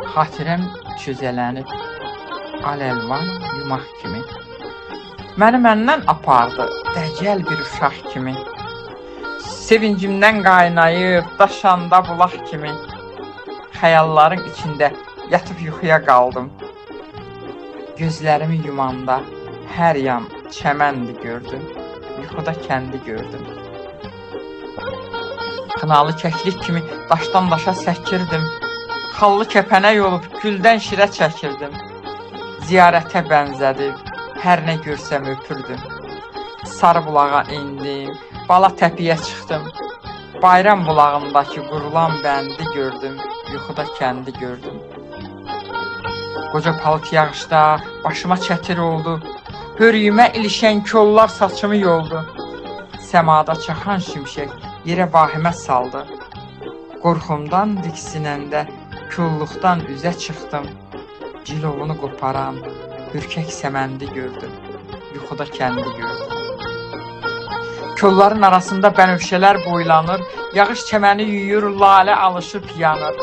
Xatirəm cüzələnib aləlvan yumaq kimi. Məni məndən apardı dəcəl bir uşaq kimi. Sevincimdən qaynayıb daşanda bulaq kimi. Xəyalların içində yatıb yuxuya qaldım. Gözlərimi yumanda hər yan çəməndi gördüm. Yuxuda kəndi gördüm. Xınalı kəklik kimi daşdan daşa səkirdim. Xallı kəpənək olub güldən şirə çəkirdim. Ziyarətə bənzədi, hər nə görsəm öpürdüm. Sarı bulağa indim, bala təpiyə çıxdım. Bayram bulağındakı qurulan bəndi gördüm. Yuxuda kəndi gördüm. Qoca palıt yağışda başıma çətir oldu. Hörüyümə ilişən kollar saçımı yoldu. Səmada çaxan şimşək yerə vahimə saldı. Qorxumdan diksinəndə kolluqdan üzə çıxdım. Cilovunu qoparan ürkək səməndi gördüm. Yuxuda kəndi gördüm. Kolların arasında bənövşələr boylanır. Yağış çəməni yuyur, lalə alışıb yanır.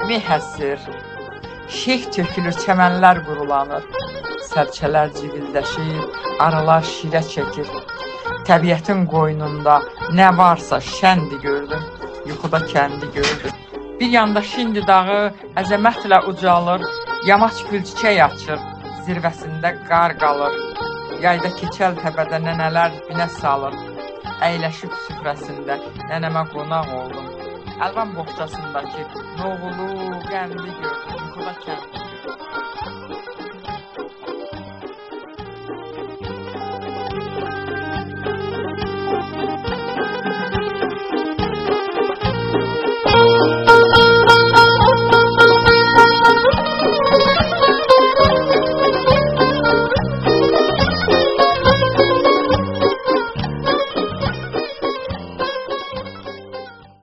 Meh əsir, şeyh tökülür, çəmənlər qurulanır. Sərçələr civildəşir, arılar şirə çəkir. Təbiətin qoynunda nə varsa şəndi gördüm. Yuxuda kəndi gördüm. Bir yanda Şindi dağı əzəmətlə ucalır. Yamaç gülçiçək açır, zirvəsində qar qalır. Yayda keçəl təpədə nənələr binə salır. Əyləşib süfrəsində nənəmə qonaq oldum. Əlvan boğçasındakı noğulu qəndi gördüm. Yuxuda kəndi.